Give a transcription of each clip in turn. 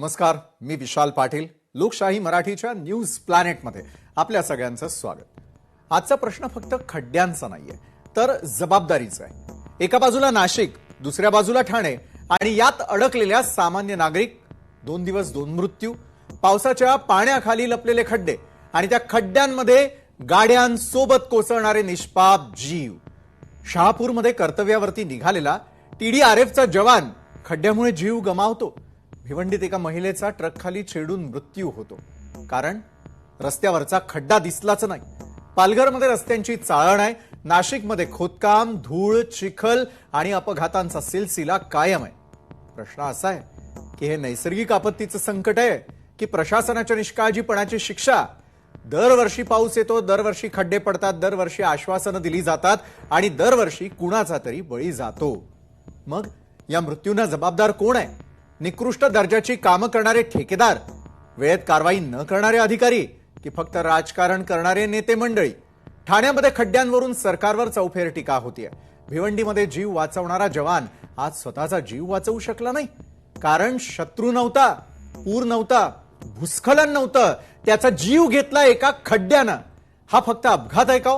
नमस्कार, मी विशाल पाटील. लोकशाही मराठीच्या न्यूज प्लॅनेटमध्ये आपल्या सगळ्यांचं स्वागत. आजचा प्रश्न फक्त खड्ड्यांचा नाहीये, तर जबाबदारीचा आहे. एका बाजूला नाशिक, दुसऱ्या बाजूला ठाणे आणि यात अडकलेल्या सामान्य नागरिक. 2 दिवस 2 मृत्यू, पावसाच्या पाण्याखाली लपलेले खड्डे आणि त्या खड्ड्यांमध्ये गाड्यांसोबत कोसळणारे निष्पाप जीव. शहापूरमध्ये कर्तव्यावरती निघालेला TDRFचा जवान खड्ड्यामुळे जीव गमावतो. भिवंडीत एका महिलेचा ट्रकखाली छेडून मृत्यू होतो, कारण रस्त्यावरचा खड्डा दिसलाच नाही. पालघरमध्ये रस्त्यांची चाळण आहे. नाशिकमध्ये खोदकाम, धूळ, चिखल आणि अपघातांचा सिलसिला कायम आहे. प्रश्न असा आहे की हे नैसर्गिक आपत्तीचं संकट आहे की प्रशासनाच्या निष्काळजीपणाची शिक्षा? दरवर्षी पाऊस येतो, दरवर्षी खड्डे पडतात, दरवर्षी आश्वासनं दिली जातात आणि दरवर्षी कुणाचा तरी बळी जातो. मग या मृत्यूंना जबाबदार कोण आहे? निकृष्ट दर्जाची कामं करणारे ठेकेदार, वेळेत कारवाई न करणारे अधिकारी, की फक्त राजकारण करणारे नेते मंडळी? ठाण्यामध्ये खड्ड्यांवरून सरकारवर चौफेर टीका होतीये. भिवंडीमध्ये जीव वाचवणारा जवान आज स्वतःचा जीव वाचवू शकला नाही, कारण शत्रू नव्हता, पूर नव्हता, भूस्खलन नव्हतं, त्याचा जीव घेतला एका खड्ड्यानं. हा फक्त अपघात आहे का,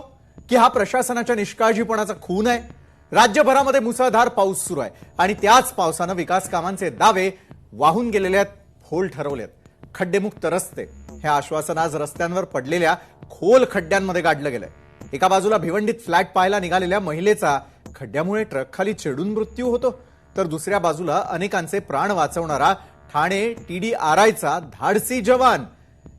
की हा प्रशासनाच्या निष्काळजीपणाचा खून आहे? राज्यभरामध्ये मुसळधार पाऊस सुरू आहे आणि त्याच पावसानं विकास कामांचे दावे वाहून गेलेले आहेत, फोल ठरवलेत. खड्डेमुक्त रस्ते हे आश्वासन आज रस्त्यांवर पडलेल्या खोल खड्ड्यांमध्ये गाडलं गेलंय. एका बाजूला भिवंडीत फ्लॅट पाहायला निघालेल्या महिलेचा खड्ड्यामुळे ट्रकखाली चिडून मृत्यू होतो, तर दुसऱ्या बाजूला अनेकांचे प्राण वाचवणारा ठाणे TDRIचा धाडसी जवान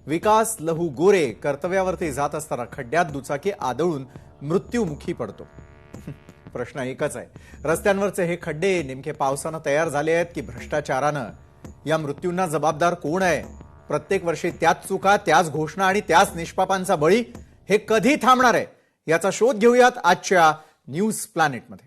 विकास लहू गोरे कर्तव्यावरती जात असताना खड्ड्यात दुचाकी आदळून मृत्यूमुखी पडतो. प्रश्न एकच आहे, रस्त्यांवरचे हे खड्डे नेमके पावसानं तयार झाले आहेत की भ्रष्टाचारानं? या मृत्यूंना जबाबदार कोण आहे? प्रत्येक वर्षी त्याच चुका, त्याच घोषणा आणि त्याच निष्पापांचा बळी. हे कधी थांबणार आहे? याचा शोध घेऊयात आजच्या न्यूज प्लॅनेटमध्ये.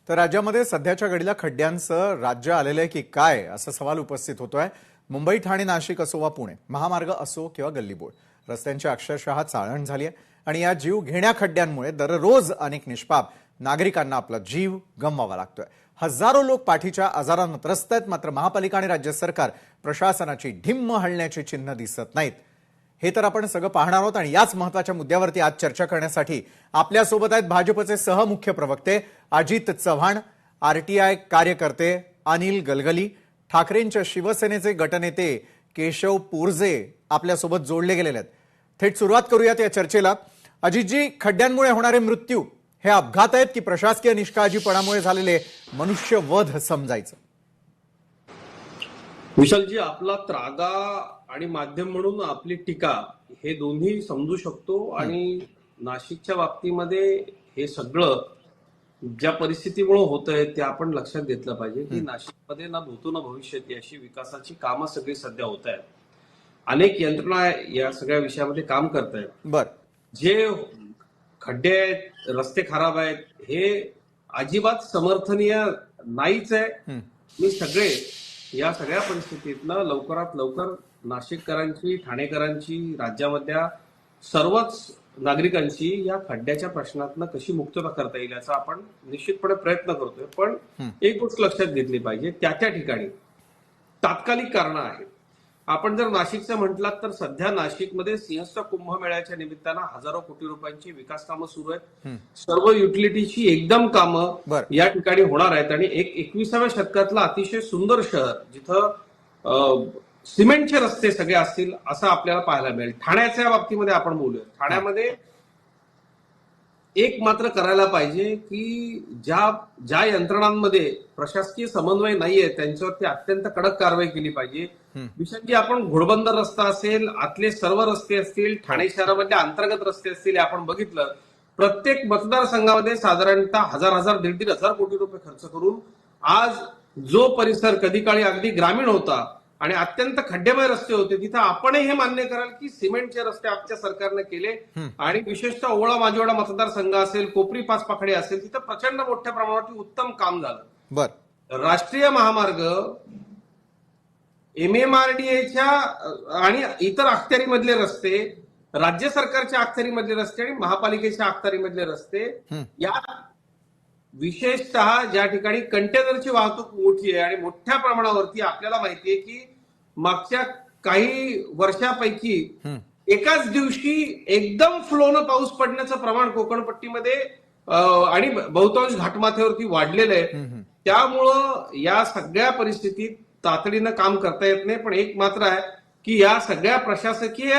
तर राज्यामध्ये सध्याच्या घडीला खड्ड्यांचं राज्य आलेलं आहे की काय, असा सवाल उपस्थित होतोय. मुंबई, ठाणे, नाशिक असो वा पुणे, महामार्ग असो किंवा गल्लीबोळ, रस्त्यांची अक्षरशः चाळण झाली आहे आणि या जीव घेण्या खड्ड्यांमुळे दररोज अनेक निष्पाप नागरिकांना आपला जीव गमवावा लागतोय. हजारो लोक पाठीच्या आजारानं त्रस्त आहेत, मात्र महापालिका आणि राज्य सरकार प्रशासनाची ढिम्म हलण्याची चिन्ह दिसत नाहीत. हे तर आपण सगळं पाहणार आहोत आणि याच महत्वाच्या मुद्द्यावरती आज चर्चा करण्यासाठी आपल्यासोबत आहेत भाजपचे सहमुख्य प्रवक्ते अजित चव्हाण, RTI कार्यकर्ते अनिल गलगली, ठाकरेंच्या शिवसेनेचे गटनेते केशव पोरजे आपल्यासोबत जोडले गेलेले आहेत. थेट सुरुवात करूयात या चर्चेला. अजितजी, खड्ड्यांमुळे होणारे मृत्यू हे अपघात आहेत की प्रशासकीय निष्काळजीपणामुळे झालेले मनुष्यवध समजायचं? विशालजी, आपला त्रागा आणि माध्यम म्हणून आपली टीका हे दोन्ही समजू शकतो. आणि नाशिकच्या बाबतीमध्ये हे सगळं ज्या परिस्थितीमुळे होतंय ते आपण लक्षात घेतलं पाहिजे की नाशिकमध्ये ना भूतो ना भविष्यती अशी विकासाची कामं सगळी सध्या होत आहेत. अनेक यंत्रणा या सगळ्या विषयामध्ये काम करत आहेत. बर, जे खड्डे आहेत, रस्ते खराब आहेत, हे अजिबात समर्थनीय नाहीच आहे. मी सगळे या सगळ्या परिस्थितीतनं लवकरात लवकर नाशिककरांची, ठाणेकरांची, राज्यामधल्या सर्वच नागरिकांची या खड्ड्याच्या प्रश्नातनं कशी मुक्तता करता येईल याचा आपण निश्चितपणे प्रयत्न करतोय. पण एक गोष्ट लक्षात घेतली पाहिजे, त्या ठिकाणी तात्कालिक कारणं आहेत. आपण जर नाशिकचं म्हटलात तर सध्या नाशिकमध्ये सिंहस्थ कुंभमेळ्याच्या निमित्तानं हजारो कोटी रुपयांची विकास कामं सुरू आहेत. सर्व युटिलिटीची एकदम कामं या ठिकाणी होणार आहेत आणि 21व्या शतकातलं अतिशय सुंदर शहर जिथं सिमेंटचे रस्ते सगळे असतील असं आपल्याला पाहायला मिळेल. ठाण्याच्या बाबतीमध्ये आपण बोलूया. ठाण्यामध्ये एक मात्र करायला पाहिजे की ज्या यंत्रणांमध्ये प्रशासकीय समन्वय नाहीये त्यांच्यावरती अत्यंत कडक कारवाई केली पाहिजे. विशेषतः आपण घोडबंदर रस्ता असेल, आतले सर्व रस्ते असतील, ठाणे शहरामधले अंतर्गत रस्ते असतील, आपण बघितलं प्रत्येक मतदारसंघामध्ये साधारणतः हजार 1,500 कोटी रुपये खर्च करून आज जो परिसर कधी काळी अगदी ग्रामीण होता आणि अत्यंत खड्डेमय रस्ते होते, तिथं आपणही हे मान्य कराल की सिमेंटचे रस्ते आजच्या सरकारनं केले आणि विशेषतः ओळा माजिवडा मतदारसंघ असेल, कोपरी पाचपाखडे असेल, तिथं प्रचंड मोठ्या प्रमाणावरती उत्तम काम झालं. बर राष्ट्रीय महामार्ग MMRDAच्या आणि इतर अखत्यारीमधले रस्ते, राज्य सरकारच्या अखत्यारीमधले रस्ते आणि महापालिकेच्या अखत्यारीमधले रस्ते, या विशेषतः ज्या ठिकाणी कंटेनरची वाहतूक मोठी आहे आणि मोठ्या प्रमाणावरती आपल्याला माहितीये की मागच्या काही वर्षापैकी एकाच दिवशी एकदम फ्लोनं पाऊस पडण्याचं प्रमाण कोकणपट्टीमध्ये आणि बहुतांश घाटमाथ्यावरती वाढलेलं आहे. त्यामुळं या सगळ्या परिस्थितीत तातडीनं काम करता येत नाही. पण एक मात्र आहे की या सगळ्या प्रशासकीय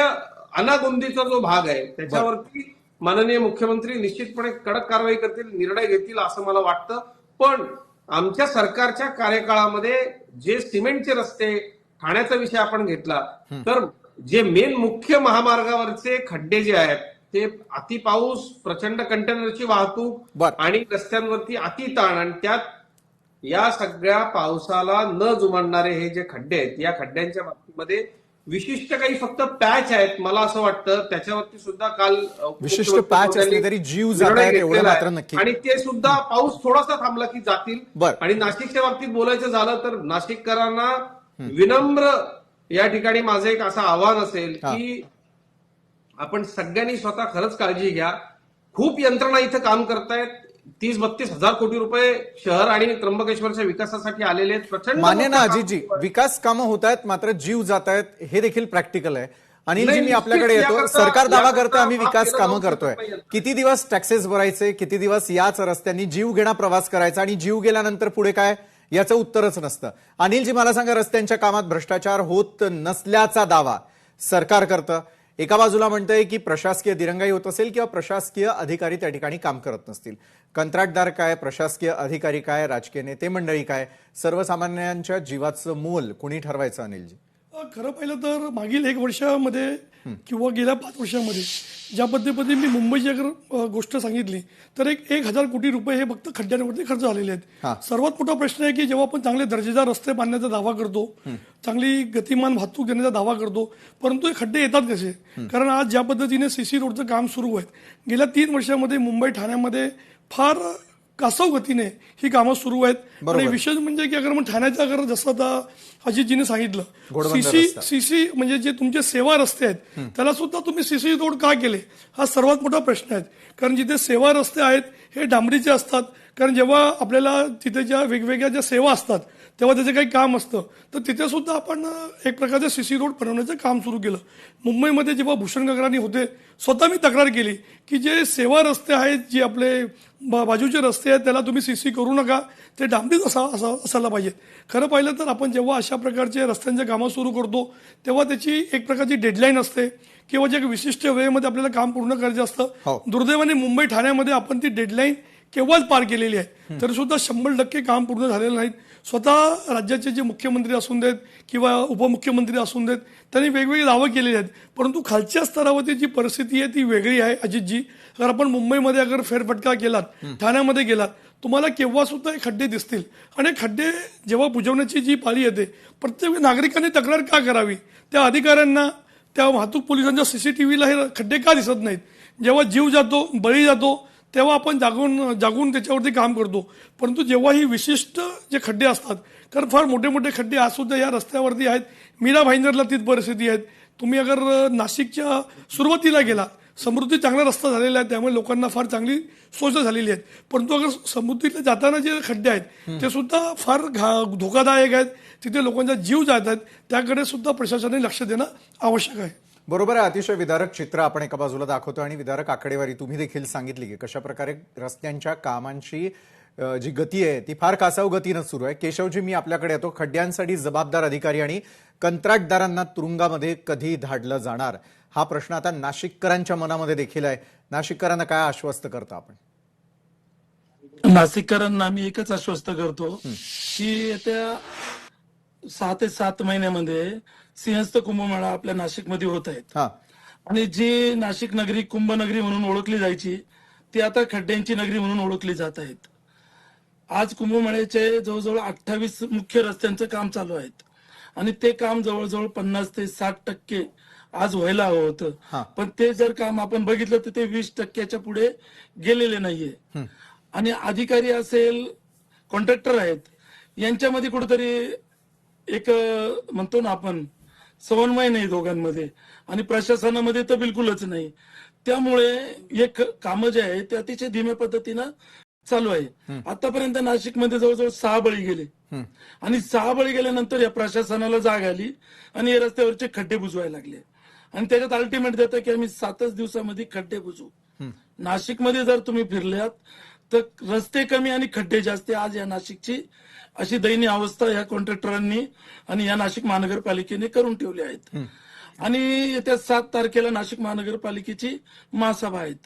अनागोंदीचा जो भाग आहे त्याच्यावरती माननीय मुख्यमंत्री निश्चितपणे कडक कारवाई करतील, निर्णय घेतील असं मला वाटतं. पण आमच्या सरकारच्या कार्यकाळामध्ये जे सिमेंटचे रस्ते, ठाण्याचा विषय आपण घेतला तर जे मेन मुख्य महामार्गावरचे खड्डे जे आहेत ते अति पाऊस, प्रचंड कंटेनरची वाहतूक आणि रस्त्यांवरती अति ताण, आणि त्यात या सगळ्या पावसाला न जुमानणारे हे जे खड्डे आहेत, या खड्ड्यांच्या बाबतीमध्ये विशिष्ट काही फक्त पॅच आहेत. मला असं वाटतं त्याच्यावरती सुद्धा काल विशिष्ट पॅच असले तरी जीव जात आहेत एवढं मात्र नक्की, आणि ते सुद्धा पाऊस थोडासा थांबला की जातील. आणि नाशिकच्या बाबतीत बोलायचं झालं तर नाशिककरांना विनम्र या ठिकाणी माझं एक असं आव्हान असेल की आपण सगळ्यांनी स्वतः खरंच काळजी घ्या. खूप यंत्रणा इथं काम करतायत. 30-32 हजार कोटी रुपये शहर आणि त्र्यंबकेश्वरच्या विकासासाठी आलेले आहेत. प्रचंड मान्य ना अजितजी, विकास कामं होत आहेत मात्र जीव जात आहेत हे देखील प्रॅक्टिकल आहे. अनिलजी, मी आपल्याकडे येतो. सरकार दावा करतं आम्ही विकास कामं करतोय. किती दिवस टॅक्सेस भरायचे, किती दिवस याच रस्त्यांनी जीव घेणा प्रवास करायचा आणि जीव गेल्यानंतर पुढे काय याचं उत्तरच नसतं. अनिलजी, मला सांगा, रस्त्यांच्या कामात भ्रष्टाचार होत नसल्याचा दावा सरकार करतं. एका बाजूला म्हणतंय की प्रशासकीय दिरंगाई होत असेल किंवा प्रशासकीय अधिकारी त्या ठिकाणी काम करत नसतील. कंत्राटदार काय, प्रशासकीय अधिकारी काय, राजकीय नेते मंडळी काय, सर्वसामान्यांच्या जीवाचं मोल कोणी ठरवायचं अनिलजी? खरं पाहिलं तर मागील 1 वर्षामध्ये किंवा गेल्या 5 वर्षामध्ये ज्या पद्धतीने मी मुंबईची अगर गोष्ट सांगितली तर 1,000 कोटी रुपये हे फक्त खड्ड्यांवरती खर्च झालेले आहेत. सर्वात मोठा प्रश्न आहे की जेव्हा आपण चांगले दर्जेदार रस्ते बांधण्याचा दावा करतो, चांगली गतिमान वाहतूक देण्याचा दावा करतो, परंतु हे खड्डे येतात कसे? कारण आज ज्या पद्धतीने सीसी रोडचं काम सुरू आहे, गेल्या 3 वर्षामध्ये मुंबई ठाण्यामध्ये फार कासव गतीने ही कामं सुरू आहेत. आणि विशेष म्हणजे की अगर मग ठाण्याचं अगर जसं आता अजितजीने सांगितलं, सीसी म्हणजे जे तुमचे सेवा रस्ते आहेत त्याला सुद्धा तुम्ही सीसी रोड का केले, हा सर्वात मोठा प्रश्न आहे. कारण जिथे सेवा रस्ते आहेत हे डांबरीचे असतात. कारण जेव्हा आपल्याला तिथे ज्या वेगवेगळ्या ज्या सेवा असतात तेव्हा त्याचं काही काम असतं, तर तिथे सुद्धा आपण एक प्रकारचं सीसी रोड बनवण्याचं काम सुरू केलं. मुंबईमध्ये जेव्हा भूषण गगराणी होते, स्वतः मी तक्रार केली की जे सेवा रस्ते आहेत, जे आपले बाजूचे रस्ते आहेत, त्याला तुम्ही सीसी करू नका, ते डांबरीच असायला पाहिजेत. खरं पाहिलं तर आपण जेव्हा अशा प्रकारचे रस्त्यांचे कामं सुरू करतो तेव्हा त्याची एक प्रकारची डेडलाईन असते किंवा जे विशिष्ट वेळेमध्ये आपल्याला काम पूर्ण करायचं असतं. दुर्दैवाने मुंबई ठाण्यामध्ये आपण ती डेडलाईन केव्हाच पार केलेली आहे, तरी सुद्धा 100% काम पूर्ण झालेलं नाहीत. स्वतः राज्याचे जे मुख्यमंत्री असून देत किंवा उपमुख्यमंत्री असून देत, त्यांनी वेगवेगळे दावे केलेले आहेत, परंतु खालच्या स्तरावरती जी परिस्थिती आहे ती वेगळी आहे. अजितजी, अगर आपण मुंबईमध्ये अगर फेरफटका केलात, ठाण्यामध्ये गेलात, तुम्हाला केव्हा सुद्धा हे खड्डे दिसतील. आणि खड्डे जेव्हा बुजवण्याची जी पाळी येते, प्रत्येक नागरिकांनी तक्रार का करावी? त्या अधिकाऱ्यांना, त्या वाहतूक पोलिसांच्या सीसीटीव्हीला हे खड्डे का दिसत नाहीत? जेव्हा जीव जातो, बळी जातो, तेव्हा आपण जागून त्याच्यावरती काम करतो. परंतु जेव्हा ही विशिष्ट जे खड्डे असतात, कारण फार मोठे मोठे खड्डे आज सुद्धा या रस्त्यावरती आहेत. मीरा भाईंदरला तीच परिस्थिती आहे. तुम्ही अगर नाशिकच्या सुरुवातीला गेला, समृद्धी चांगला रस्ता झालेला आहे, त्यामुळे लोकांना फार चांगली सोय झालेली आहे. परंतु अगर समृद्धीला जाताना जे खड्डे आहेत ते सुद्धा फार धोकादायक आहेत. तिथे लोकांचा जीव जात आहेत. त्याकडे सुद्धा प्रशासनाने लक्ष देणं आवश्यक आहे. बरोबर आहे. अतिशय विदारक चित्र आपण एका बाजूला दाखवतो आणि विदारक आकडेवारी तुम्ही देखील सांगितली की कशा प्रकारे रस्त्यांच्या कामांची जी गती आहे ती फार कासाव गतीनं सुरू आहे. केशवजी, मी आपल्याकडे येतो. खड्ड्यांसाठी जबाबदार अधिकारी आणि कंत्राटदारांना तुरुंगामध्ये कधी धाडलं जाणार, हा प्रश्न आता नाशिककरांच्या मनामध्ये देखील आहे. नाशिककरांना काय आश्वस्त करता आपण? नाशिककरांना आम्ही एकच आश्वस्त करतो की येत्या 6 ते 7 महिन्यामध्ये सिंहस्थ कुंभमेळा आपल्या नाशिकमध्ये होत आहेत. आणि जी नाशिक नगरी कुंभनगरी म्हणून ओळखली जायची ती आता खड्ड्यांची नगरी म्हणून ओळखली जात आहेत. आज कुंभमेळ्याचे जवळजवळ 28 मुख्य रस्त्यांचं काम चालू आहेत आणि ते काम जवळजवळ 50 ते 60% आज व्हायला हवं होतं. हा. पण ते जर काम आपण बघितलं तर ते 20%च्या पुढे गेलेले नाहीये. आणि अधिकारी असेल, कॉन्ट्रॅक्टर आहेत, यांच्यामध्ये कुठेतरी एक म्हणतो ना आपण समन्वय नाही दोघांमध्ये, आणि प्रशासनामध्ये तर बिलकुलच नाही. त्यामुळे एक कामं जे आहे ते अतिशय धीम्या पद्धतीनं चालू आहे. आतापर्यंत नाशिकमध्ये जवळजवळ 6 बळी गेले, आणि 6 बळी गेल्यानंतर या प्रशासनाला जाग आली आणि या रस्त्यावरचे खड्डे बुजवायला लागले. आणि त्याच्यात अल्टिमेट देतं की आम्ही 7च दिवसामध्ये खड्डे बुजवू. नाशिकमध्ये जर तुम्ही फिरल्यात तर रस्ते कमी आणि खड्डे जास्त. आज या नाशिकची अशी दयनीय अवस्था या कॉन्ट्रॅक्टरांनी आणि या नाशिक महानगरपालिकेने करून ठेवली आहेत. आणि येत्या 7 तारखेला नाशिक महानगरपालिकेची महासभा आहेत.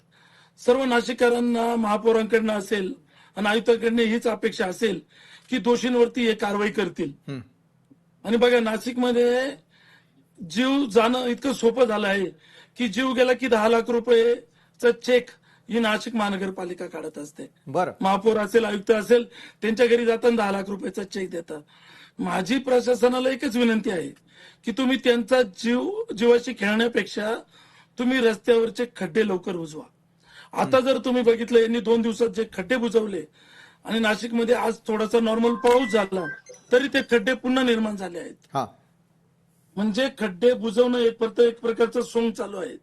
सर्व नाशिककरांना महापौरांकडनं असेल आणि आयुक्तांकडनं हीच अपेक्षा असेल की दोषींवरती हे कारवाई करतील. आणि बघा, नाशिकमध्ये जीव जाणं इतकं सोपं झालं आहे की जीव गेला की 10 लाख रुपयेचा चेक ही नाशिक महानगरपालिका काढत असते. बरं, महापौर असेल, आयुक्त असेल, त्यांच्या घरी जाताना 10 लाख रुपयाचा चेक देतात. माझी प्रशासनाला एकच विनंती आहे की तुम्ही त्यांचा जीवाशी खेळण्यापेक्षा तुम्ही रस्त्यावरचे खड्डे लवकर बुजवा. आता जर तुम्ही बघितलं, यांनी 2 दिवसात जे खड्डे बुजवले आणि नाशिकमध्ये आज थोडासा नॉर्मल पाऊस झाला तरी ते खड्डे पुन्हा निर्माण झाले आहेत. हा. म्हणजे खड्डे बुजवणं एक प्रकारचं सोंग चालू आहे.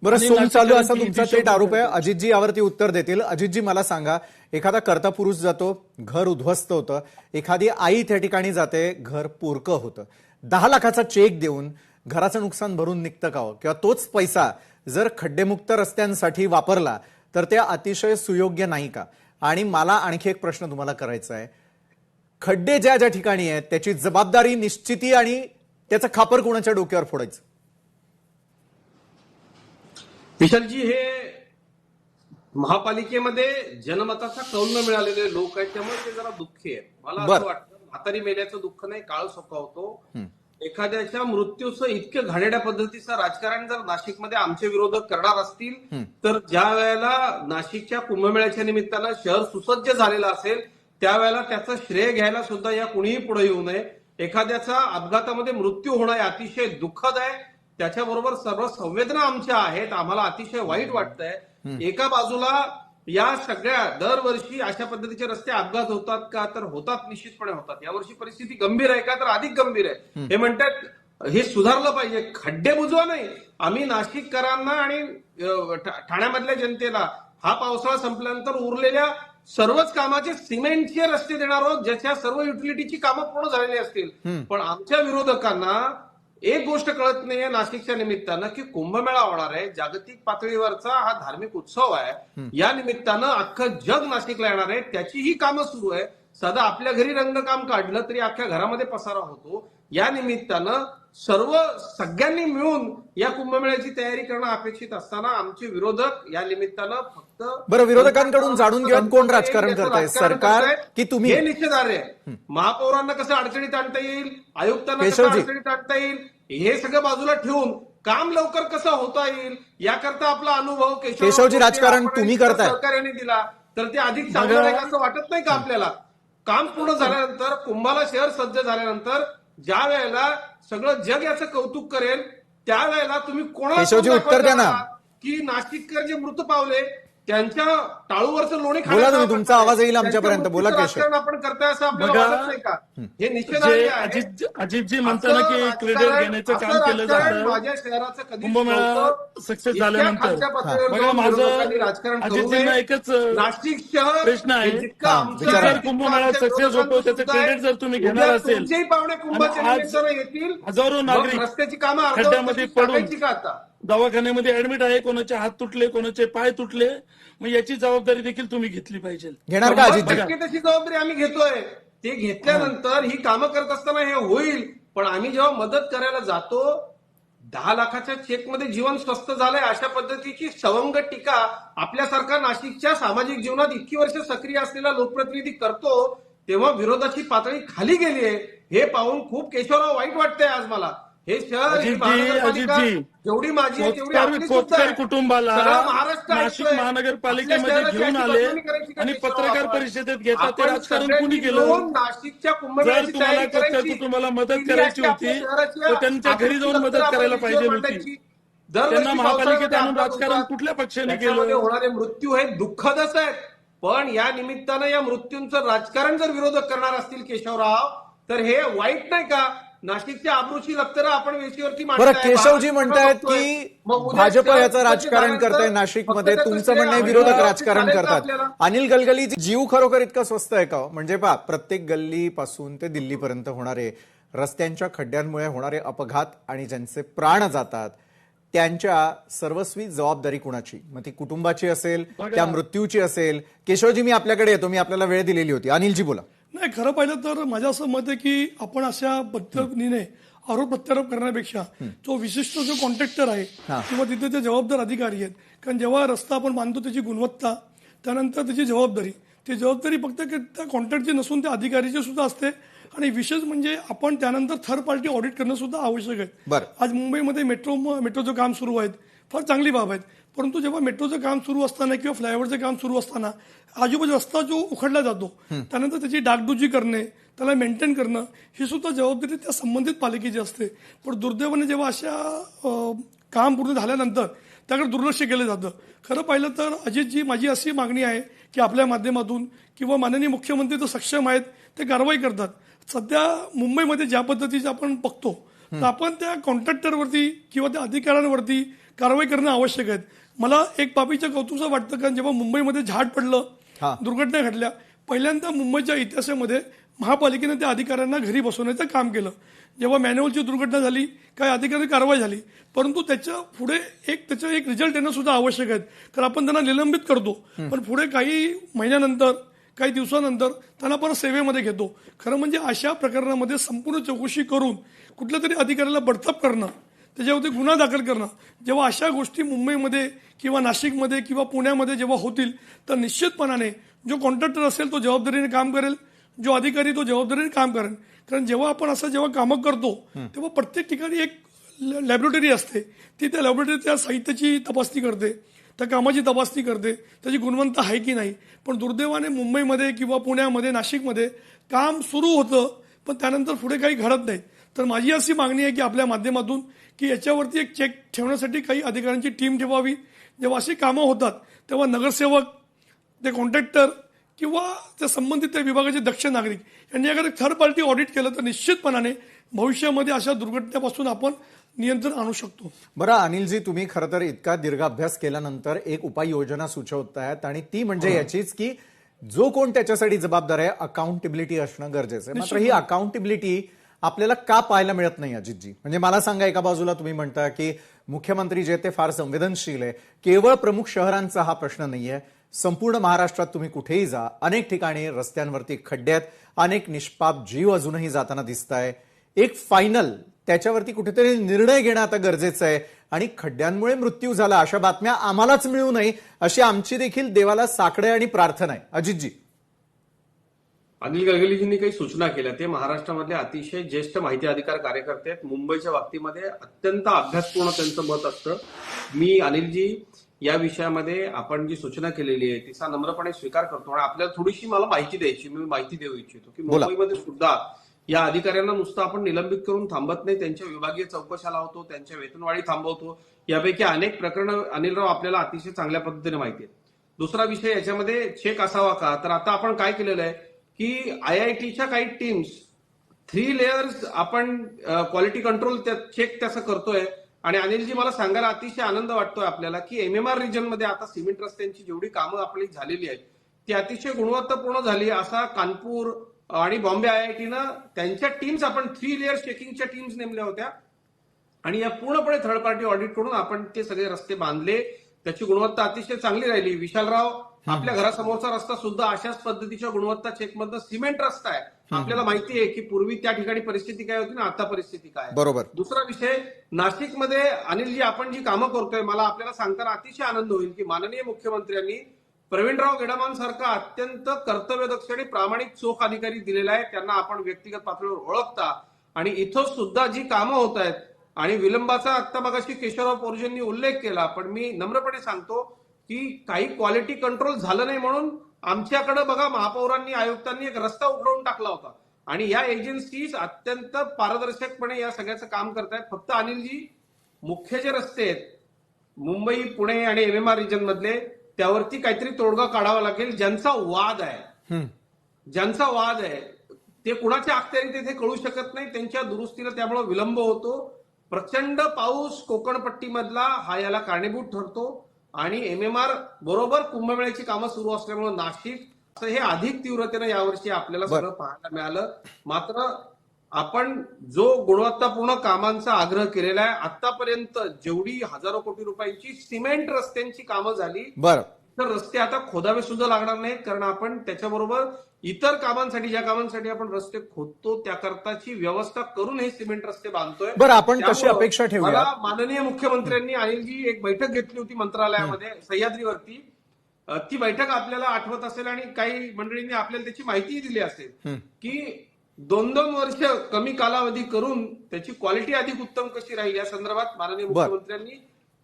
बरं, आणि सोंग चालू असा नाशिककरांची तुमचा दिशा थेट आरोप आहे. बदलते. अजितजी यावरती उत्तर देतील. अजितजी, मला सांगा, एखादा कर्ता पुरुष जातो, घर उद्ध्वस्त होतं, एखादी आई त्या ठिकाणी जाते, घर पोरकं होतं, 10 लाखाचा चेक देऊन घराचं नुकसान भरून निघतं का हो? किंवा तोच पैसा जर खड्डेमुक्त रस्त्यांसाठी वापरला तर ते अतिशय सुयोग्य नाही का? आणि मला आणखी एक प्रश्न तुम्हाला करायचा आहे, खड्डे ज्या ज्या ठिकाणी आहेत त्याची जबाबदारी निश्चिती आणि त्याचं खापर कोणाच्या डोक्यावर फोडायचं? विशालजी, हे महापालिकेमध्ये जनमताचा कौल न मिळालेले लोक आहेत, त्यामुळे ते जरा दुःखी आहेत. मला असं वाटतं, म्हातारी मेल्याचं दुःख नाही, काळ सोकावतो. एखाद्याच्या मृत्यूचं इतकं घाणेरड्या पद्धतीचं राजकारण जर नाशिकमध्ये आमचे विरोधक करणार असतील तर ज्या वेळेला नाशिकच्या कुंभमेळ्याच्या निमित्तानं शहर सुसज्ज झालेलं असेल त्यावेळेला त्याचं श्रेय घ्यायला सुद्धा या कुणीही पुढे येऊ नये. एखाद्याचा अपघातामध्ये मृत्यू होणं हे अतिशय दुःखद आहे. त्याच्याबरोबर सर्व संवेदना आमच्या आहेत. आम्हाला अतिशय वाईट वाटतंय. एका बाजूला या सगळ्या दरवर्षी अशा पद्धतीचे रस्ते अपघात होतात का? तर होतात, निश्चितपणे होतात. यावर्षी परिस्थिती गंभीर आहे का? तर अधिक गंभीर आहे. हे म्हणतात हे सुधारलं पाहिजे, खड्डे बुजवा नाही. आम्ही नाशिककरांना आणि ठाण्यामधल्या जनतेला हा पावसाळा संपल्यानंतर उरलेल्या सर्वच कामाचे सिमेंटचे रस्ते देणार आहोत, ज्याच्या सर्व युटिलिटीची कामं पूर्ण झालेली असतील. पण आमच्या विरोधकांना एक गोष्ट कळत नाहीये नाशिकच्या निमित्तानं की कुंभमेळा होणार आहे, जागतिक पातळीवरचा हा धार्मिक उत्सव आहे. या निमित्तानं अख्खं जग नाशिकला येणार आहे, त्याचीही कामं सुरू आहे. साधा आपल्या घरी रंगकाम काढलं तरी अख्ख्या घरामध्ये पसारा होतो. या निमित्तानं सगळ्यांनी मिळून या कुंभमेळ्याची तयारी करणं अपेक्षित असताना आमचे विरोधक या निमित्तानं फक्त बरं, विरोधकांकडून जाणून घेऊया कोण राजकारण करताय, सरकार की तुम्ही? हे निषेधार्ह आहे. महापौरांना कसं अडचणीत आणता येईल, आयुक्तांना कसं अडचणीत आणता येईल, हे सगळं बाजूला ठेवून काम लवकर कसं होता येईल याकरता आपला अनुभव केशवजी राजकारण तुम्ही करताय, सरकारने दिला तर ते अधिक चांगलं आहे असं वाटत नाही का आपल्याला? काम पूर्ण झाल्यानंतर, कुंभाला शहर सज्ज झाल्यानंतर ज्या वेळेला सगळं जग याचं कौतुक करेल त्यावेळेला तुम्ही केशवजी उत्तर द्या ना. की नाशिककर जे मृत पावले त्यांच्या टाळूवरचं लोणी बोला तुम्ही, तुमचा आवाज येईल आमच्यापर्यंत. बोला केशव. आपण करताय असं आपल्याला वाटत नाही का? हे निषेधार्ह आहे. अजितजी म्हणताना की क्रेडिट घेण्याचं काम केलं जातं. माझ्या शहराचं कधी कुंभमेळा सक्सेस झाल्यानंतर बघा, माझं अजितजींना एकच नाशिक शहर प्रश्न आहे, जर कुंभमेळा सक्सेस होतो त्याचं क्रेडिट जर तुम्ही घेणार असेल, पाहुणे कुंभाच्या आज निमित्तानं येतील, हजारो नागरिक रस्त्याची कामं खड्ड्यामध्ये पडून का आता दवाखान्यामध्ये ऍडमिट आहे, कोणाचे हात तुटले, कोणाचे पाय तुटले, मग याची जबाबदारी देखील तुम्ही घेतली पाहिजे. घेणार का अजित? तशी जबाबदारी आम्ही घेतोय. ते घेतल्यानंतर ही कामं करत असताना हे होईल. पण आम्ही जेव्हा मदत करायला जातो, 10 लाखाच्या चेकमध्ये जीवन स्वस्त झालंय अशा पद्धतीची सवंग टीका आपल्यासारखा नाशिकच्या सामाजिक जीवनात इतकी वर्ष सक्रिय असलेला लोकप्रतिनिधी करतो, तेव्हा विरोधाची पातळी खाली गेलीये हे पाहून खूप केशवराव वाईट वाटतंय आज मला. हे शहर ही अजितजी, महानगरपालिका अजितजी, जेवढी माझी आहे तेवढी आपली सुद्धा खोतकर आहे. कुटुंबाला सगळा महाराष्ट्र नाशिक ऐकतोय. महानगरपालिकेमध्ये आपल्या शहराची घेऊन अशी आले बदनामी करायची का आणि केशवराव पत्रकार आपण? परिषदेत घेतात ते आपण राजकारण सगळ्यांनी कुणी केलं? मिळून नाशिकच्या जर कुंभमेळ्याची तुम्हाला तयारी खोतकर करायची. कुटुंबाला मदत टीव्ही करायची अशी होती आपल्या शहराच्या तर त्यांच्या घरी जाऊन आकृतीला मदत आपण करायला वीजवर पाहिजे होती. मांडायची. दरवर्षी त्यांना महापालिकेत पावसाळ्यामध्ये आणून अपघात राजकारण होतात. कुठल्या पक्षाने त्याच्यामध्ये केलं? होणारे मृत्यू हे दुःखदच आहेत. पण या निमित्तानं या मृत्यूंचं राजकारण जर विरोधक करणार असतील केशवराव, तर हे वाईट नाही का? नाशिकच्या आबरूची लक्तरं आपण वेशीवरती बरं, मांडताय. केशवजी म्हणतायत बघतोय. की मग उद्या भाजप शहर याचं राजकारण झाल्यानंतर करताय नाशिकमध्ये, फक्त तुमचं त्याचं म्हणणं आहे श्रेय विरोधक आम्हाला राजकारण चालेल का करतात. आपल्याला? अनिल गलगली जीव खरोखर इतका स्वस्त आहे का? म्हणजे पहा, प्रत्येक गल्लीपासून ते दिल्लीपर्यंत होणारे रस्त्यांच्या खड्ड्यांमुळे होणारे अपघात आणि ज्यांचे प्राण जातात त्यांच्या सर्वस्वी जबाबदारी कुणाची? मग ती कुटुंबाची असेल, त्या मृत्यूची असेल. केशवजी, मी आपल्याकडे येतो, मी आपल्याला वेळ दिलेली होती. अनिलजी बोला. नाही, खरं पाहिलं तर माझं असं मत आहे की आपण अशा पद्धतीने आरोप प्रत्यारोप करण्यापेक्षा तो विशिष्ट जो कॉन्ट्रॅक्टर आहे किंवा तिथे जे जबाबदार अधिकारी आहेत, कारण जेव्हा रस्ता आपण बांधतो त्याची गुणवत्ता, त्यानंतर त्याची जबाबदारी, ती जबाबदारी फक्त त्या कॉन्ट्रॅक्टची नसून त्या अधिकारीची सुद्धा असते. आणि विशेष म्हणजे आपण त्यानंतर थर्ड पार्टी ऑडिट करणं सुद्धा आवश्यक आहे. बरं. आज मुंबईमध्ये मेट्रोचं काम सुरू आहे, फार चांगली बाब आहे. परंतु जेव्हा मेट्रोचं काम सुरू असताना किंवा फ्लायओव्हरचं काम सुरू असताना आजूबाजू रस्ता जो उखडला जातो त्यानंतर त्याची डागडुजी करणे, त्याला मेंटेन करणं, ही सुद्धा जबाबदारी त्या संबंधित पालिकेची असते. पण दुर्दैवाने जेव्हा अशा काम पूर्ण झाल्यानंतर त्याकडे दुर्लक्ष केलं जातं. खरं पाहिलं तर अजितजी, माझी अशी मागणी आहे की आपल्या माध्यमातून किंवा माननीय मुख्यमंत्री तर सक्षम आहेत, ते कारवाई करतात. सध्या मुंबईमध्ये ज्या पद्धतीचं आपण बघतो तर आपण त्या कॉन्ट्रॅक्टरवरती किंवा त्या अधिकाऱ्यांवरती कारवाई करणं आवश्यक आहे. मला एक बाबीचं कौतुक वाटतं, कारण जेव्हा मुंबईमध्ये झाड पडलं, दुर्घटना घडल्या, पहिल्यांदा मुंबईच्या इतिहासामध्ये महापालिकेने त्या अधिकाऱ्यांना घरी बसवण्याचं काम केलं. जेव्हा मॅन्युअलची दुर्घटना झाली, काही अधिकारी कारवाई झाली, परंतु त्याच्या पुढे त्याचं एक रिझल्ट येणं सुद्धा आवश्यक आहे. कारण आपण त्यांना निलंबित करतो, पण पुढे काही महिन्यानंतर, काही दिवसानंतर त्यांना परत सेवेमध्ये घेतो. खरं म्हणजे अशा प्रकरणामध्ये संपूर्ण चौकशी करून कुठल्या तरी अधिकाऱ्याला बडतप करणं, त्याच्यावरती गुन्हा दाखल करणं, जेव्हा अशा गोष्टी मुंबईमध्ये किंवा नाशिकमध्ये किंवा पुण्यामध्ये जेव्हा होतील, तर निश्चितपणाने जो कॉन्ट्रॅक्टर असेल तो जबाबदारीने काम करेल, जो अधिकारी तो जबाबदारीने काम करेल. कारण जेव्हा आपण असं जेव्हा कामं करतो तेव्हा प्रत्येक ठिकाणी एक लॅबोरेटरी असते, ती त्या लॅबोरेटरी त्या साहित्याची तपासणी करते, त्या कामाची तपासणी करते, त्याची गुणवत्ता आहे की नाही. पण दुर्दैवाने मुंबईमध्ये किंवा पुण्यामध्ये, नाशिकमध्ये काम सुरू होतं, पण त्यानंतर पुढे काही घडत नाही. तर माझी अशी मागणी आहे की आपल्या माध्यमातून की याच्यावरती एक चेक ठेवण्यासाठी काही अधिकाऱ्यांची टीम ठेवावी. जेव्हा अशी कामं होतात तेव्हा नगरसेवक, ते कॉन्ट्रॅक्टर किंवा त्या संबंधित त्या विभागाचे दक्ष नागरिक यांनी अगर थर्ड पार्टी ऑडिट केलं तर निश्चितपणाने भविष्यामध्ये अशा दुर्घटनेपासून आपण नियंत्रण आणू शकतो. बरं अनिलजी, तुम्ही खरं तर इतका दीर्घ अभ्यास केल्यानंतर एक उपाययोजना सुचवतायत आणि ती म्हणजे याचीच की जो कोण त्याच्यासाठी जबाबदार आहे अकाउंटेबिलिटी असणं गरजेचं आहे. मात्र ही अकाउंटेबिलिटी आपल्याला का पाहायला मिळत नाही अजितजी? म्हणजे मला सांगा, एका बाजूला तुम्ही म्हणता की मुख्यमंत्री जे ते फार संवेदनशील आहे, केवळ प्रमुख शहरांचा हा प्रश्न नाहीये, संपूर्ण महाराष्ट्रात तुम्ही कुठेही जा, अनेक ठिकाणी रस्त्यांवरती खड्डे आहेत, अनेक निष्पाप जीव अजूनही जाताना दिसत आहे. एक फायनल त्याच्यावरती कुठेतरी निर्णय घेणं आता गरजेचं आहे. आणि खड्ड्यांमुळे मृत्यू झाला अशा बातम्या आम्हालाच मिळू नये अशी आमची देखील देवाला साकडे आणि प्रार्थना आहे. अजितजी, अनिल गलगलीजींनी काही सूचना केल्या, ते महाराष्ट्रामधले अतिशय ज्येष्ठ माहिती अधिकार कार्यकर्ते आहेत. मुंबईच्या बाबतीमध्ये अत्यंत अभ्यासपूर्ण त्यांचं मत असतं. मी अनिलजी या विषयामध्ये आपण जी सूचना केलेली आहे तिचा नम्रपणे स्वीकार करतो आणि आपल्याला थोडीशी मला माहिती द्यायची, मी माहिती देऊ इच्छितो की मुंबईमध्ये सुद्धा या अधिकाऱ्यांना नुसतं आपण निलंबित करून थांबत नाही, त्यांच्या विभागीय चौकशा लावतो, त्यांच्या वेतनवाढी थांबवतो. यापैकी अनेक प्रकरणं अनिलराव आपल्याला अतिशय चांगल्या पद्धतीने माहिती आहेत. दुसरा विषय याच्यामध्ये चेक असावा का, तर आता आपण काय केलेलं आहे की IITच्या काही टीम्स 3 लेयर्स आपण क्वालिटी कंट्रोल चेक त्याचं करतोय. आणि अनिलजी, मला सांगायला अतिशय आनंद वाटतोय आपल्याला की MMR रिजनमध्ये आता सिमेंट रस्त्यांची जेवढी कामं आपली झालेली आहेत ती अतिशय गुणवत्तापूर्ण झाली. असा कानपूर आणि बॉम्बे IITनं त्यांच्या टीम्स, आपण 3 लेअर चेकिंगच्या टीम्स नेमल्या होत्या आणि या पूर्णपणे थर्ड पार्टी ऑडिट करून आपण ते सगळे रस्ते बांधले. त्याची गुणवत्ता अतिशय चांगली राहिली. विशालराव, आपल्या घरासमोरचा रस्ता सुद्धा अशाच पद्धतीच्या गुणवत्ता चेकमधनं सिमेंट रस्ता आहे. आपल्याला माहिती आहे की पूर्वी त्या ठिकाणी परिस्थिती काय होती ना आता परिस्थिती काय. बरोबर. दुसरा विषय, नाशिकमध्ये अनिलजी आपण जी कामं करतोय, मला आपल्याला सांगताना अतिशय आनंद होईल की माननीय मुख्यमंत्र्यांनी प्रवीणराव गेडामान सारखा अत्यंत कर्तव्यदक्ष आणि प्रामाणिक चोख अधिकारी दिलेला आहे. त्यांना आपण व्यक्तिगत पातळीवर ओळखता आणि इथं सुद्धा जी कामं होत आहेत आणि विलंबाचा आत्ता मगाशी केशवराव पोरजेंनी उल्लेख केला, पण मी नम्रपणे सांगतो की काही क्वालिटी कंट्रोल झालं नाही म्हणून आमच्याकडे बघा महापौरांनी आयुक्तांनी एक रस्ता उघडून टाकला होता आणि या एजन्सीज अत्यंत पारदर्शकपणे या सगळ्याचं काम करतायत. फक्त अनिलजी मुख्य जे रस्ते आहेत मुंबई पुणे आणि MMR रिजन मधले त्यावरती काहीतरी तोडगा काढावा लागेल. ज्यांचा वाद आहे ते कुणाच्या अखत्यारीत ते कळू शकत नाही, त्यांच्या दुरुस्तीला त्यामुळे विलंब होतो. प्रचंड पाऊस कोकणपट्टीमधला हा याला कारणीभूत ठरतो आणि MMR बरोबर कुंभमेळ्याची कामं सुरू असल्यामुळे नाशिक हे अधिक तीव्रतेनं यावर्षी आपल्याला सगळं पाहायला मिळालं. मात्र आपण जो गुणवत्तापूर्ण कामांचा आग्रह केलेला आहे, आतापर्यंत जेवढी हजारो कोटी रुपयांची सिमेंट रस्त्यांची कामं झाली तर रस्ते आता खोदावे सुद्धा लागणार नाहीत, कारण आपण त्याच्याबरोबर इतर कामांसाठी ज्या कामांसाठी आपण रस्ते खोदतो त्याकरताची व्यवस्था करून हे सिमेंट रस्ते बांधतोय. बरं, आपण कशी अपेक्षा ठेवूया? मला माननीय मुख्यमंत्र्यांनी अनिलजी एक बैठक घेतली होती मंत्रालयामध्ये सह्याद्रीवरती. ती बैठक आपल्याला आठवत असेल आणि काही मंडळींनी आपल्याला त्याची माहितीही दिली असेल की 2-2 वर्ष कमी कालावधी करून त्याची क्वालिटी अधिक उत्तम कशी राहील या संदर्भात माननीय मुख्यमंत्र्यांनी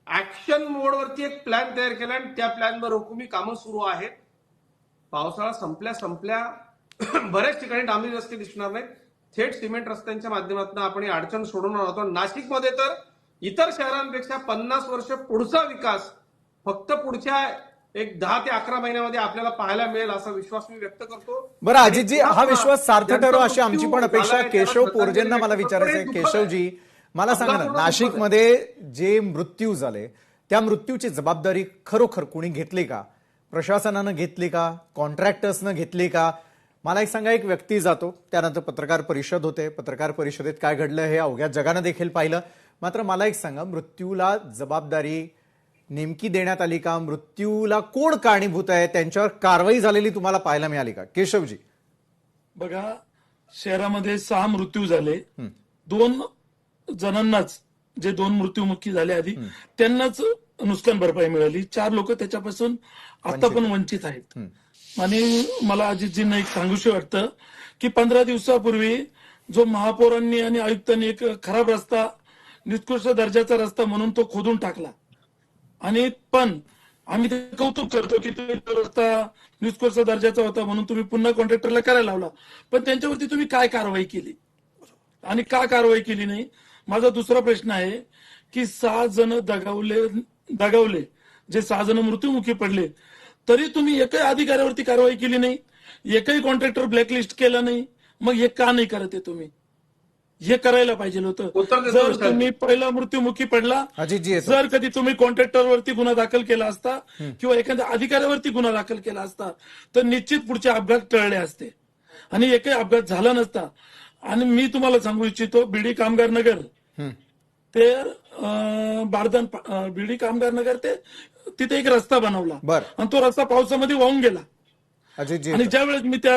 ऍक्शन मोडवरती एक प्लॅन तयार केला आणि त्या प्लॅनवर हुकुमी कामं सुरू आहेत. पावसाळा संपल्या बऱ्याच ठिकाणी डांबरी रस्ते दिसणार नाहीत, थेट सिमेंट रस्त्यांच्या माध्यमातून आपण ही अडचण सोडवणार आहोत. नाशिकमध्ये तर इतर शहरांपेक्षा 50 वर्ष पुढचा विकास फक्त पुढच्या एक 10 ते 11 महिन्यामध्ये आपल्याला पाहायला मिळेल असा विश्वास मी व्यक्त करतो. बरं अजितजी, हा विश्वास सार्थ ठरो अशी आमची पण अपेक्षा. केशव पोरजेंना मला विचारायचं आहे. केशवजी, मला सांगा ना, नाशिकमध्ये जे मृत्यू झाले त्या मृत्यूची जबाबदारी खरोखर कुणी घेतली का? प्रशासनानं घेतली का? कॉन्ट्रॅक्टर्सनं घेतली का? मला एक सांगा, एक व्यक्ती जातो, त्यानंतर पत्रकार परिषद होते, पत्रकार परिषदेत काय घडलं हे अवघ्या जगानं देखील पाहिलं. मात्र मला एक सांगा, मृत्यूला जबाबदारी नेमकी देण्यात आली का? मृत्यूला कोण कारणीभूत आहे? त्यांच्यावर कारवाई झालेली तुम्हाला पाहायला मिळाली का? केशवजी, बघा, शहरामध्ये 6 मृत्यू झाले. 2 जणांनाच, जे 2 मृत्यूमुखी झाले आधी, त्यांनाच नुकसान भरपाई मिळाली. 4 लोक त्याच्यापासून आता पण वंचित आहेत. आणि मला अजितजींना एक सांगूशी वाटतं की 15 दिवसापूर्वी जो महापौरांनी आणि आयुक्तांनी एक खराब रस्ता, निकृष्ट दर्जाचा रस्ता म्हणून तो खोदून टाकला, आणि पण आम्ही ते कौतुक करतो की तुम्ही तो रस्ता निकृष्ट दर्जाचा होता म्हणून तुम्ही पुन्हा कॉन्ट्रॅक्टरला करायला लावला, पण त्यांच्यावरती तुम्ही काय कारवाई केली आणि का कारवाई केली नाही? माझा दुसरा प्रश्न आहे की 6 जण दगावले, जे 6 जण मृत्यूमुखी पडले, तरी तुम्ही एकही अधिकाऱ्यावरती कारवाई केली नाही, एकही कॉन्ट्रॅक्टर ब्लॅकलिस्ट केला नाही. मग हे का नाही करत आहे तुम्ही? हे करायला पाहिजे होतं. जर तुम्ही पहिला मृत्यूमुखी पडला, जर कधी तुम्ही कॉन्ट्रॅक्टरवरती गुन्हा दाखल केला असता किंवा एखाद्या अधिकाऱ्यावरती गुन्हा दाखल केला असता तर निश्चित पुढचे अपघात टळले असते आणि एकही अपघात झाला नसता. आणि मी तुम्हाला सांगू इच्छितो, बीडी कामगार नगर ते बारदान, बीडी कामगार नगर ते तिथे एक रस्ता बनवला आणि तो रस्ता पावसामध्ये वाहून गेला. आणि ज्यावेळेस मी त्या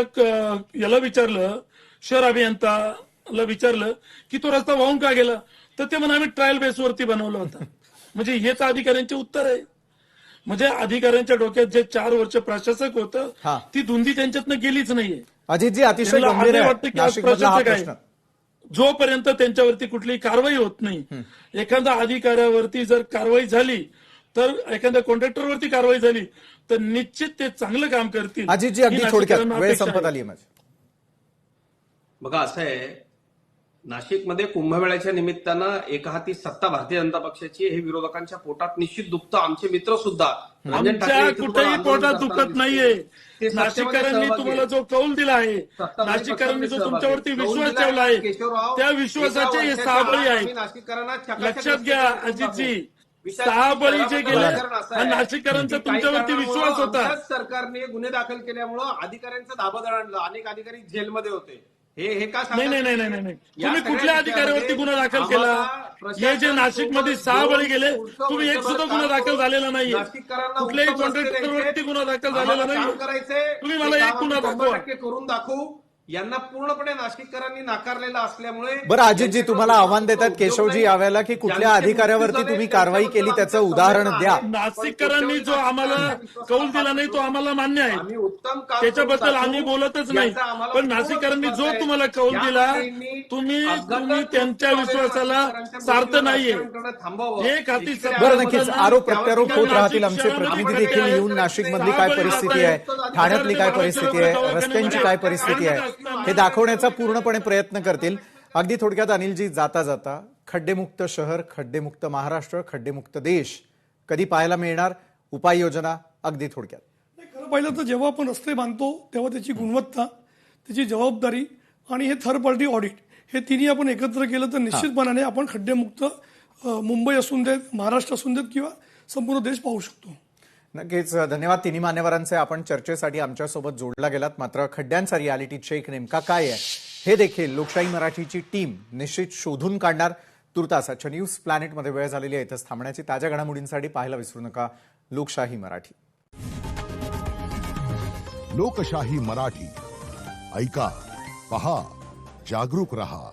याला विचारलं, शहर अभियंताला विचारलं की तो रस्ता वाहून का गेला, तर ते म्हणा आम्ही ट्रायल बेसवरती बनवला होता. म्हणजे हेच अधिकाऱ्यांचे उत्तर आहे. म्हणजे अधिकाऱ्यांच्या डोक्यात जे 4 वर्ष प्रशासक होतं ती धुंदी त्यांच्यातनं गेलीच नाहीये. अजितजी, अतिशय गंभीर आहे प्रशासक आहे. जोपर्यंत त्यांच्यावरती कुठलीही कारवाई होत नाही, एखाद्या अधिकाऱ्यावरती जर कारवाई झाली तर, एखाद्या कॉन्ट्रॅक्टरवरती कारवाई झाली तर निश्चित ते चांगलं काम करतील. अजितजी, अगदी थोडक्यात, वेळ संपत आली माझी. बघा, असं आहे, नाशिकमध्ये कुंभमेळ्याच्या निमित्तानं एका हाती सत्ता भारतीय जनता पक्षाची, हे विरोधकांच्या पोटात निश्चित दुखतं. आमचे मित्र सुद्धा कुठेही पोटात दुखत नाहीये. नाशिककरांनी तुम्हाला जो कौल दिला आहे, नाशिककरांनी जो तुमच्यावरती विश्वास ठेवला आहे, त्या विश्वासाचे हे 6 बळी आहेत. लक्षात घ्या अजितजी, 6 बळी जे गेले, नाशिककरांचा तुमच्यावरती विश्वास होता. सरकारने गुन्हे दाखल केल्यामुळं अधिकाऱ्यांचं धाबदळ आणलं, अनेक अधिकारी जेलमध्ये होते. हे का? नाही, तुम्ही कुठल्या अधिकाऱ्यावरती गुन्हा दाखल केला? हे जे नाशिकमध्ये 6 बळी गेले, तुम्ही एक सुद्धा गुन्हा दाखल झालेला नाही. कुठल्याही कॉन्ट्रॅक्टरवरती गुन्हा दाखल झालेला नाही. तुम्ही मला एक गुन्हा दाखवा. करून दाखवू. यांना पूर्णपणे नाशिककरांनी नाकारलेला असल्यामुळे बरं अजितजी, तुम्हाला आव्हान देतात केशवजी यावेळेला की कुठल्या अधिकाऱ्यावरती तुम्ही कारवाई केली त्याचं उदाहरण द्या. नाशिककरांनी जो आम्हाला कौल दिला नाही तो आम्हाला मान्य आहे, आम्ही उत्तम काम त्याच्याबद्दल करू आम्ही शकू. बोलतच नाही. याचा आम्हाला पण पूर्ण नाशिककरांनी विश्वास जो आहे. तुम्हाला कौल या दिला मंत्र्यांनी तुम्ही अपघातात त्यांच्या विश्वासाला सार्थ नाहीये. एक हाती बरं, नक्कीच आरोप प्रत्यारोप होत राहतील. आमचे प्रतिनिधी देखील येऊन नाशिकमधली काय परिस्थिती आहे, ठाण्यातली काय परिस्थिती आहे, रस्त्यांची काय परिस्थिती आहे हे दाखवण्याचा पूर्णपणे प्रयत्न करतील. अगदी थोडक्यात अनिलजी, जाता जाता खड्डेमुक्त शहर, खड्डेमुक्त महाराष्ट्र, खड्डेमुक्त देश कधी पाहायला मिळणार? उपाययोजना अगदी थोडक्यात. खरं पाहिलं तर जेव्हा आपण रस्ते बांधतो तेव्हा त्याची गुणवत्ता, त्याची जबाबदारी आणि हे थर्ड पार्टी ऑडिट हे तिन्ही आपण एकत्र केलं तर निश्चितपणाने आपण खड्डेमुक्त मुंबई असून देत, महाराष्ट्र असून देत किंवा संपूर्ण देश पाहू शकतो. नक्कीच धन्यवाद तिन्ही मान्यवरांचे. आपण चर्चेसाठी आमच्यासोबत जोडला गेलात. मात्र खड्ड्यांचा रियालिटी चेक नेमका काय आहे हे देखील लोकशाही मराठीची टीम निश्चित शोधून काढणार. तुर्तास आजच्या न्यूज प्लॅनेटमध्ये वेळ झालेली आहे. इथंच थांबण्याची. ताज्या घडामोडींसाठी पाहायला विसरू नका लोकशाही मराठी. लोकशाही मराठी ऐका, पहा, जागरूक रहा.